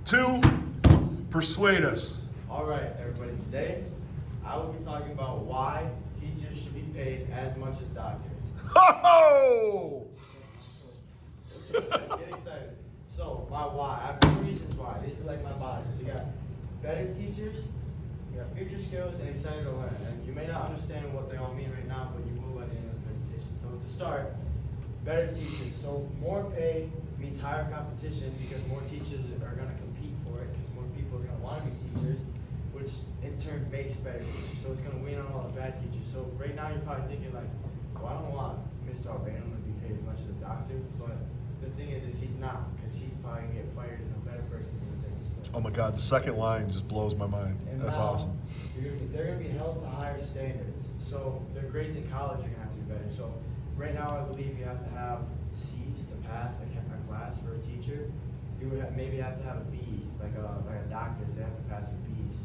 2, persuade us. All right, everybody. Today, I will be talking about why teachers should be paid as much as doctors. Ho-ho! Get excited. So, my why. I have 2 reasons why. These are like my bodies. You got better teachers, you got future skills, and excited to learn. And you may not understand what they all mean right now, but you will by the end of the presentation. So, to start, better teachers. So, more pay means higher competition because more teachers are going to compete for it because more people are going to want to be teachers, which in turn makes better teachers. So, it's going to win on all the bad teachers. So, right now, you're probably thinking, like, well, I don't want Mr. Hayden to be paid as much as a doctor, but the thing is he's not, because he's probably going to get fired and a better person is going to take his place. Oh my God, the second line just blows my mind. And That's now, awesome. They're going to be held to higher standards. So their grades in college are going to have to be better. So right now, I believe you have to have C's to pass a class for a teacher. You would maybe have to have a B, like a doctor's, they have to pass with B's.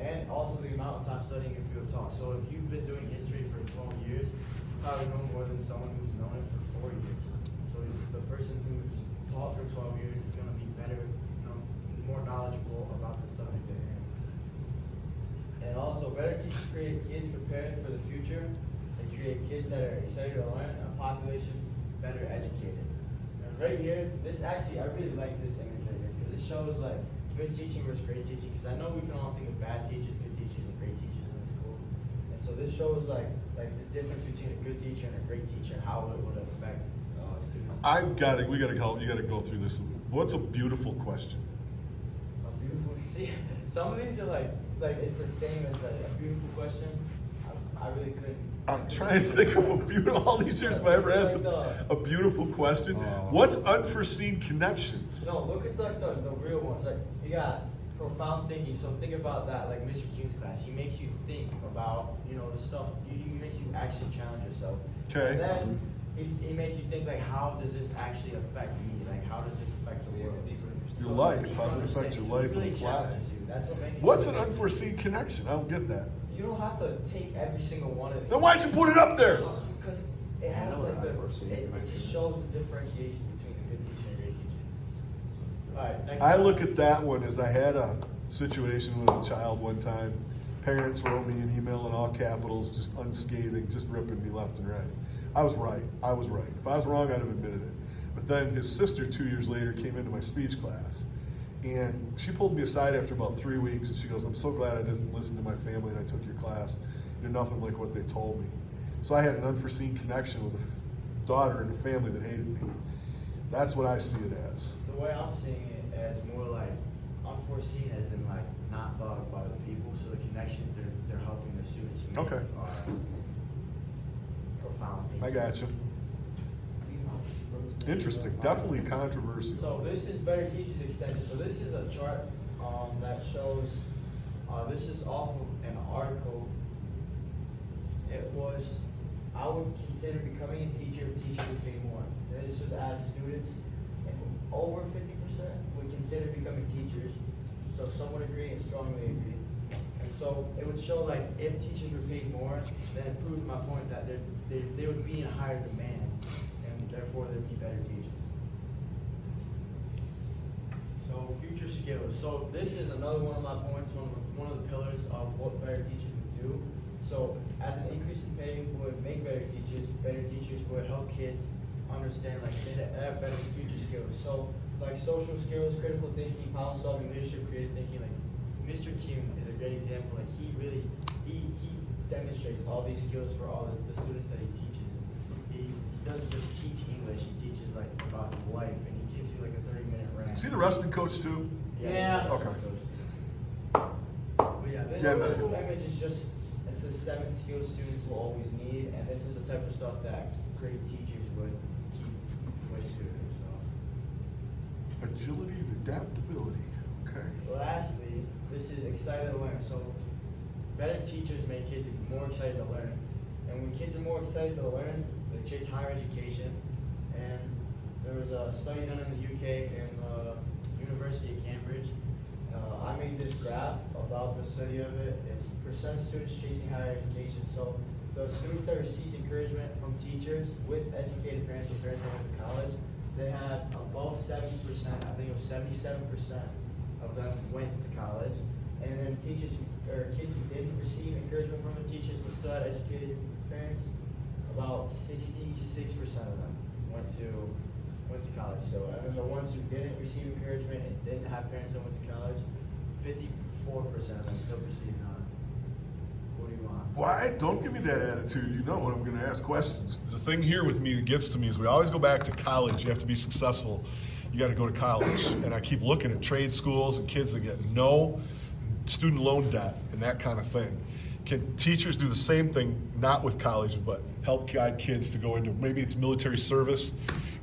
And also the amount of time studying your field taught. So if you've been doing history for 12 years, you probably know more than someone who's known it for 4 years. So the person who's taught for 12 years is going to be better, more knowledgeable about the subject at hand. And also, better teachers create kids prepared for the future. They create kids that are excited to learn, a population better educated. And right here, I really like this image right here because it shows like good teaching versus great teaching. Because I know we can all think of bad teachers, good teachers, and great teachers in the school. And so this shows like the difference between a good teacher and a great teacher, how it would affect students. You gotta go through this. What's a beautiful question? A beautiful. See, some of these are like it's the same as a beautiful question. I really couldn't. I'm trying to think of a beautiful. All these years, have I ever asked a beautiful question? What's unforeseen connections? No, look at the real ones. Like you got profound thinking. So think about that. Like Mr. King's class, he makes you think about the stuff. He makes you actually challenge yourself. Okay. And then he makes you think like, how does this actually affect me? Like how does this affect the world? Your life. How does it affect your life really and life? That's what makes. What's an unforeseen connection? I don't get that. You don't have to take every single one of these. Then why'd you put it up there? Because it has like it just shows the differentiation between a good teacher and a great teacher. All right, next. I look at that one as I had a situation with a child one time. Parents wrote me an email in all capitals, just unscathing, just ripping me left and right. I was right. If I was wrong, I'd have admitted it. But then his sister 2 years later came into my speech class. And she pulled me aside after about 3 weeks and she goes, I'm so glad I didn't listen to my family and I took your class. You're nothing like what they told me. So I had an unforeseen connection with a daughter and a family that hated me. That's what I see it as. The way I'm seeing it as more like unforeseen as in like not thought of by the people. So the connections they're helping the students make Okay. are profound things. I got you. Interesting. Definitely controversial. So this is Better Teachers Extension. So this is a chart that shows, this is off of an article. It was, I would consider becoming a teacher if teachers would pay more. This was as students, and over 50% would consider becoming teachers. So some would agree and strongly agree. And so it would show like if teachers were paid more, then it proves my point that they would be in higher demand. Therefore, there'd be better teachers. So, future skills. So, this is another one of my points, one of the pillars of what better teachers would do. So, as an increase in pay would make better teachers would help kids understand, like, they have better future skills. So, like social skills, critical thinking, problem solving, leadership, creative thinking. Like, Mr. Kim is a great example. Like, he demonstrates all these skills for all the students that he teaches. He doesn't just teach English, he teaches like about life, and he gives you like a 30-minute rant. Is he the wrestling coach too? Yeah. Okay. But yeah, this image is just, it says 7 skills students will always need, and this is the type of stuff that great teachers would keep with students. So. Agility and adaptability. Okay. Lastly, this is excited to learn. So better teachers make kids more excited to learn. And when kids are more excited to learn, they chase higher education. And there was a study done in the UK in the University of Cambridge. I made this graph about the study of it. It's percent of students chasing higher education. So the students that received encouragement from teachers with educated parents or parents that went to college, they had above 70%, I think it was 77% of them went to college. And then teachers or kids who didn't receive encouragement from the teachers but still had educated parents, about 66% of them went to college. So and then the ones who didn't receive encouragement and didn't have parents that went to college, 54% of them still received none. What do you want? Why? Don't give me that attitude. You know when I'm going to ask questions. The thing here with me that gets to me is we always go back to college. You have to be successful. You got to go to college. And I keep looking at trade schools and kids that get no student loan debt and that kind of thing. Can teachers do the same thing, not with college, but help guide kids to go into, maybe it's military service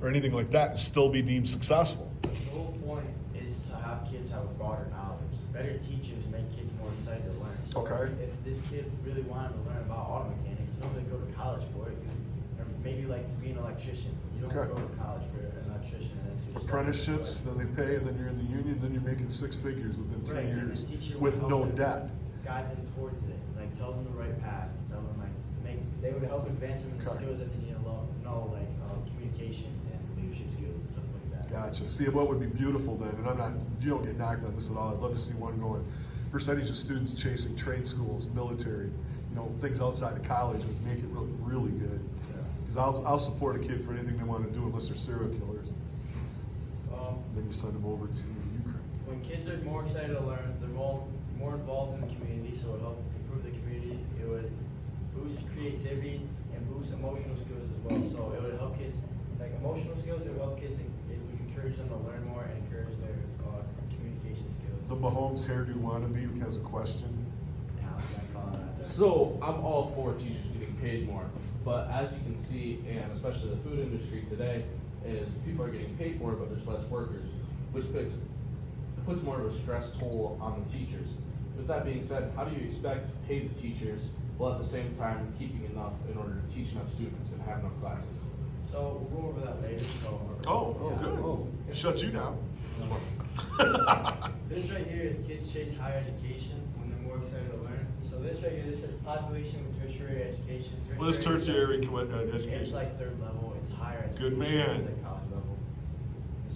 or anything like that, and still be deemed successful? The whole point is to have kids have a broader knowledge. Better teachers make kids more excited to learn. So Okay. if this kid really wanted to learn about auto mechanics, you don't really go to college for it. Or maybe like to be an electrician. You don't Okay. go to college for an electrician. And it's your Apprenticeships, then they pay, and then you're in the union, then you're making six figures within 3 Right, and years the teacher with will no help them debt. guide them towards it. Like tell them the right path. Tell them they would help advance them in the Okay. skills that they need to know, like communication and leadership skills and stuff like that. Gotcha. See, what would be beautiful then, and you don't get knocked on this at all. I'd love to see one going. Percentage of students chasing trade schools, military, things outside of college would make it really, really good. Because I'll support a kid for anything they want to do unless they're serial killers. Then you send them over to Ukraine. When kids are more excited to learn, they're more involved in the community, so it would help improve the community. It would boost creativity and boost emotional skills as well. So it would help kids, like emotional skills, it would help kids, it would encourage them to learn more and encourage their communication skills. The Mahomes hairdo wannabe has a question. Yeah, I was gonna call it that. So I'm all for teachers getting paid more, but as you can see, and especially the food industry today, is people are getting paid more, but there's less workers, which puts more of a stress toll on the teachers. With that being said, how do you expect to pay the teachers while at the same time keeping enough in order to teach enough students and have enough classes? So we'll go over that later. So, Good. Shut you down. This right here is kids chase higher education when they're more excited to learn. So this right here, this says population with tertiary education. What is tertiary It's education? like third level. It's higher education. Good man. It's like college level.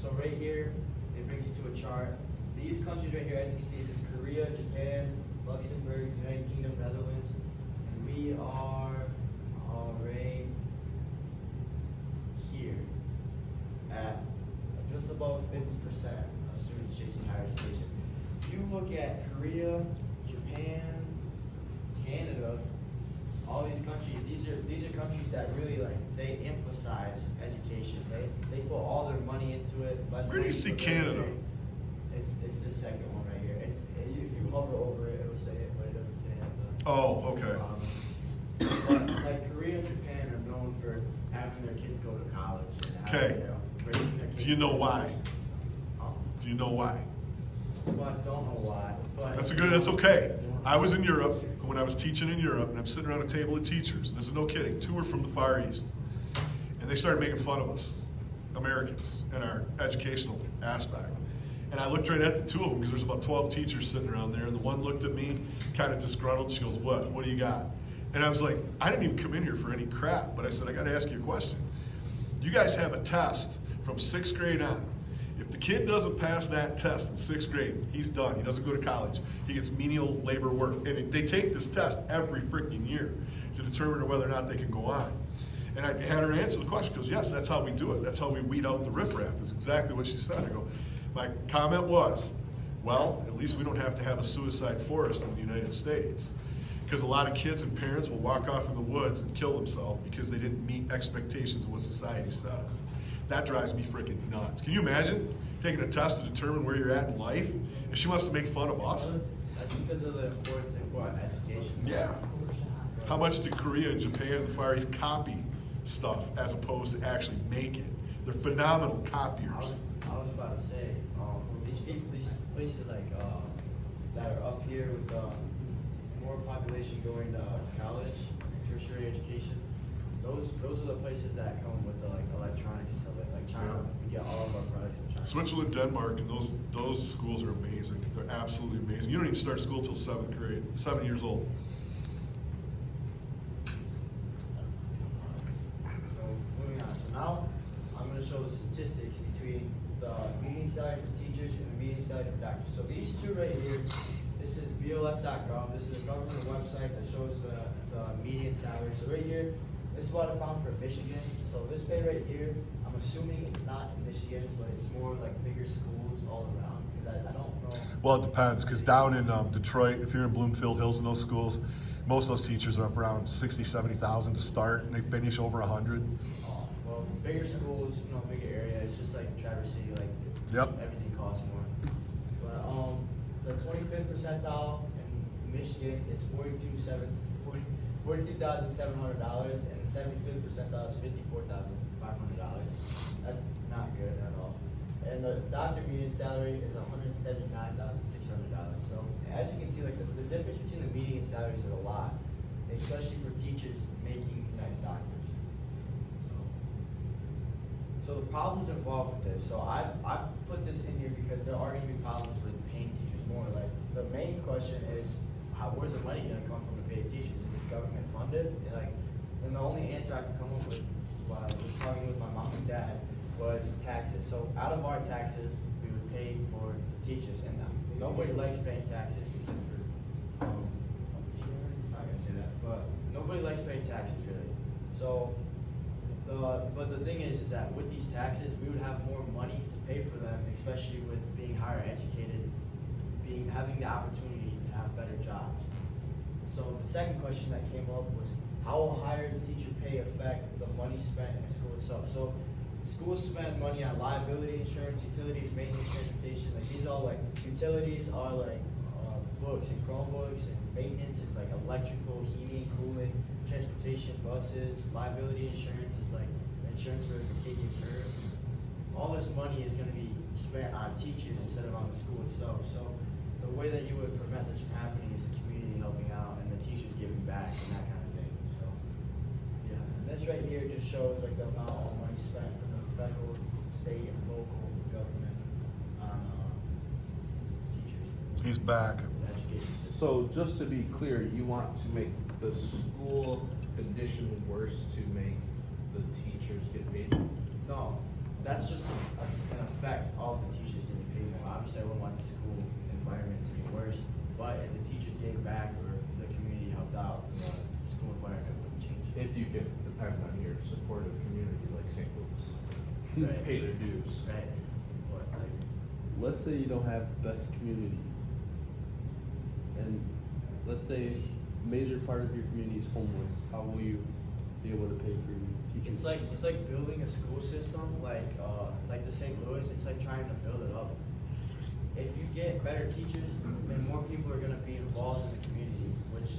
So right here, it brings you to a chart. These countries right here, as you can see, it says Korea, Japan, Luxembourg, United Kingdom, Netherlands, and we are right here at just above 50% of students chasing higher education. If you look at Korea, Japan, Canada, all these countries, these are countries that really they emphasize education. They put all their money into it. Where do you see Canada? It's the second one right here. If you hover over it, it'll say it, but it doesn't say it at the Oh, okay. but like Korea and Japan are known for having their kids go to college. And Okay. raising their kids Do you know to why? college and stuff. Do you know why? Well, I don't know why. But That's okay. I was in Europe, and when I was teaching in Europe, and I'm sitting around a table of teachers, and this is no kidding, 2 were from the Far East, and they started making fun of us, Americans, and our educational aspect. And I looked right at the 2 of them, because there's about 12 teachers sitting around there, and the one looked at me, kind of disgruntled. She goes, what do you got? And I was like, I didn't even come in here for any crap, but I said, I got to ask you a question. You guys have a test from 6th grade on. If the kid doesn't pass that test in 6th grade, he's done. He doesn't go to college. He gets menial labor work. And they take this test every freaking year to determine whether or not they can go on. And I had her answer the question. She goes, yes, that's how we do it. That's how we weed out the riffraff, is exactly what she said. I go, my comment was, well, at least we don't have to have a suicide forest in the United States. Because a lot of kids and parents will walk off in the woods and kill themselves because they didn't meet expectations of what society says. That drives me freaking nuts. Can you imagine taking a test to determine where you're at in life? And she wants to make fun of us? That's because of the importance of education. Yeah. How much did Korea and Japan and the Far East copy stuff as opposed to actually make it? They're phenomenal copiers. I was about to say, these places that are up here with more population going to college, tertiary education, those are the places that come with the electronics and stuff like China. Yeah. We get all of our products in China. Switzerland, Denmark, and those schools are amazing. They're absolutely amazing. You don't even start school till 7th grade, 7 years old. So moving on. So now I'm going to show shows statistics between the median salary for teachers and the median salary for doctors. So these two right here, this is BLS.gov. This is a government website that shows the median salary. So right here, this is what I found for Michigan. So this pay right here, I'm assuming it's not in Michigan, but it's more like bigger schools all around. Because I don't know. Well, it depends, because down in Detroit, if you're in Bloomfield Hills and those schools, most of those teachers are up around 60, 70,000 to start, and they finish over 100. Well, bigger schools, bigger area. It's just like Traverse City, like Yep. everything costs more. But the 25th percentile in Michigan is $42,700, and the 75th percentile is $54,500. That's not good at all. And the doctor median salary is $179,600. So as you can see, like the difference between the median salaries is a lot, especially for teachers making nice doctors. So the problems involved with this. So I put this in here because there are going to be problems with paying teachers more. Like the main question is, where's the money going to come from to pay teachers? Is it government funded? And the only answer I could come up with while I was talking with my mom and dad was taxes. So out of our taxes, we would pay for the teachers, and nobody likes paying taxes except for I'm not gonna say that, but nobody likes paying taxes really. So. But the thing is that with these taxes, we would have more money to pay for them, especially with being higher educated, having the opportunity to have better jobs. So the second question that came up was, how will higher teacher pay affect the money spent in the school itself? So schools spend money on liability insurance, utilities, maintenance, transportation. Like these all like utilities are like books and Chromebooks, and maintenance is like electrical, heating, cooling, transportation, buses, liability insurance is like insurance for if your kid gets hurt. All this money is going to be spent on teachers instead of on the school itself. So the way that you would prevent this from happening is the community helping out and the teachers giving back and that kind of thing. So yeah, and this right here just shows like the amount of money spent from the federal, state, and local government on teachers. He's back. The education system. So just to be clear, you want to make the school condition worse to make the teachers get paid? No, that's just an effect of the teachers getting paid more. Obviously, I wouldn't want the school environment to be worse, but if the teachers gave back or if the community helped out, the school environment wouldn't change. If you can depend on your supportive community like St. Louis. Right. Pay their dues. Right. But like, Let's say you don't have the best community, and let's say a major part of your community is homeless. How will you be able to pay for your teachers? it's like building a school system like the St. Louis. It's like trying to build it up. If you get better teachers, then more people are going to be involved in the community, which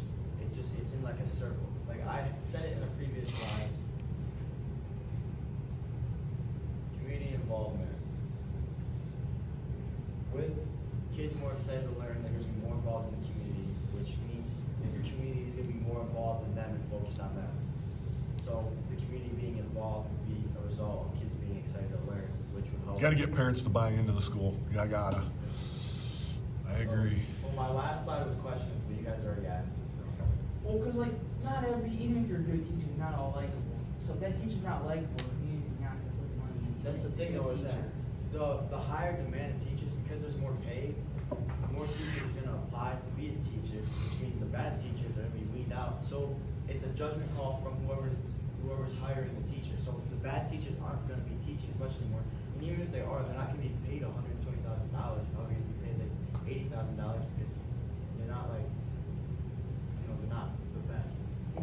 it's in like a circle. Like I said it in a previous slide. Community involvement. With kids more excited to learn, they're going to be more involved in the community, which means that your community is going to be more involved in them and focus on them. So the community being involved would be a result of kids being excited to learn, which would help. You got to get parents to buy into the school. I gotta. I agree. Well, my last slide was questions, but you guys already asked me, so. Well, because like not every, even if you're a good teacher, not all likable. So if that teacher's not likable, the community's not gonna put money in. That's the thing though, is that the higher demand of teachers, because there's more pay, more teachers are gonna apply to be a teacher, which means the bad teachers are gonna be weeded out. So it's a judgment call from whoever's hiring the teacher. So the bad teachers aren't gonna be teaching as much anymore. And even if they are, they're not gonna be paid $120,000. They're gonna be paid like $80,000 because they're not like, they're not the best.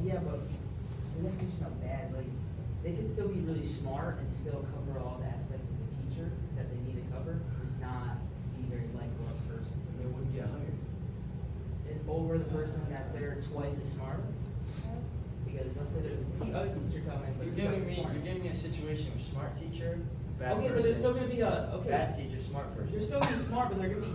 Yeah, but the definition of bad, like they could still be really smart and still cover all the aspects of the teacher that they need to cover, just not be very likable a person. And they wouldn't get hired. And over the person that they're twice as smart as. Because let's say there's a other teacher coming, but You're twice as smart. giving me a situation with smart teacher, bad Okay, person. but there's still gonna be Bad teacher, smart person. They're still gonna be smart, but they're gonna be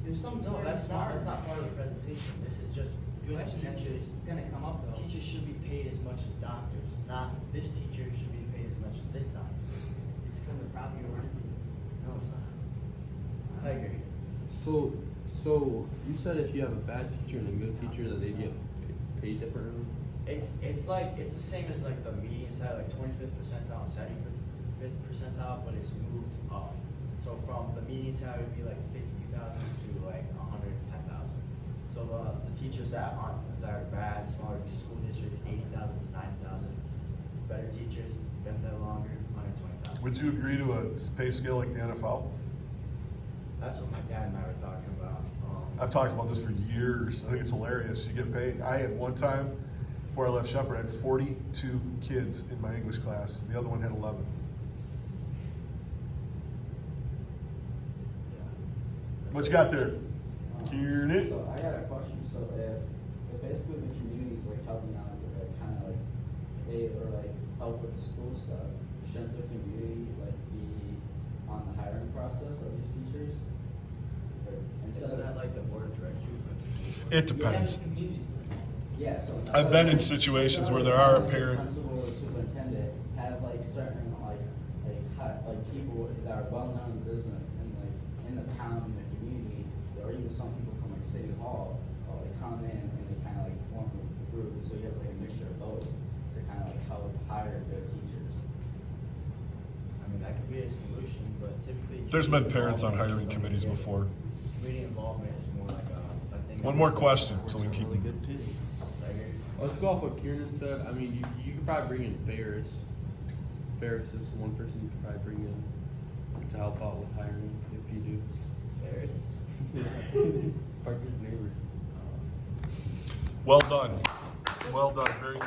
there's some. No, they're that's smart. not part of the presentation. This is just good Question that's teachers. gonna come up though. Teachers should be paid as much as doctors, not this teacher should be paid as much as this doctor. It's kind of the problem you're running into. No, it's not. I agree. So you said if you have a bad teacher and a good teacher that they get paid differently? It's the same as like the median salary, like 25th percentile and 75th 50th percentile, but it's moved up. So from the median salary would be like 52,000 to like 110,000. So the teachers that are bad, smaller school districts, 80,000 to 90,000. Better teachers, been there longer, 120,000. Would you agree to a pay scale like the NFL? That's what my dad and I were talking about. I've talked about this for years. I think it's hilarious. You get paid. I had one time, before I left Shepherd, I had 42 kids in my English class. The other one had 11. What you got there? Kieran? So I got a question. So if basically the community is like helping out to like kind of like aid or like help with the school stuff, shouldn't the community like be on the hiring process of these teachers? Or instead Isn't of that like the board of directors? It depends. yeah, so I've been in situations where there are a parent. Principal or superintendent have like certain like people that are well known in business and like in the town in the community, or even some people from like City Hall, like come in and they kind of like form a group. So you have like a mixture of both to kind of like help hire good teachers. I mean, that could be a solution, but typically. There's been community parents on involvement hiring is like committees a gift. before. Community involvement is more like a thing. One that's more like- question, so we keep. Like, Let's go off what Kieran said. I mean, you could probably bring in Ferris. Ferris is one person you could probably bring in to help out with hiring if you do. Ferris? Parker's neighbor. Well done. Well done. Very good.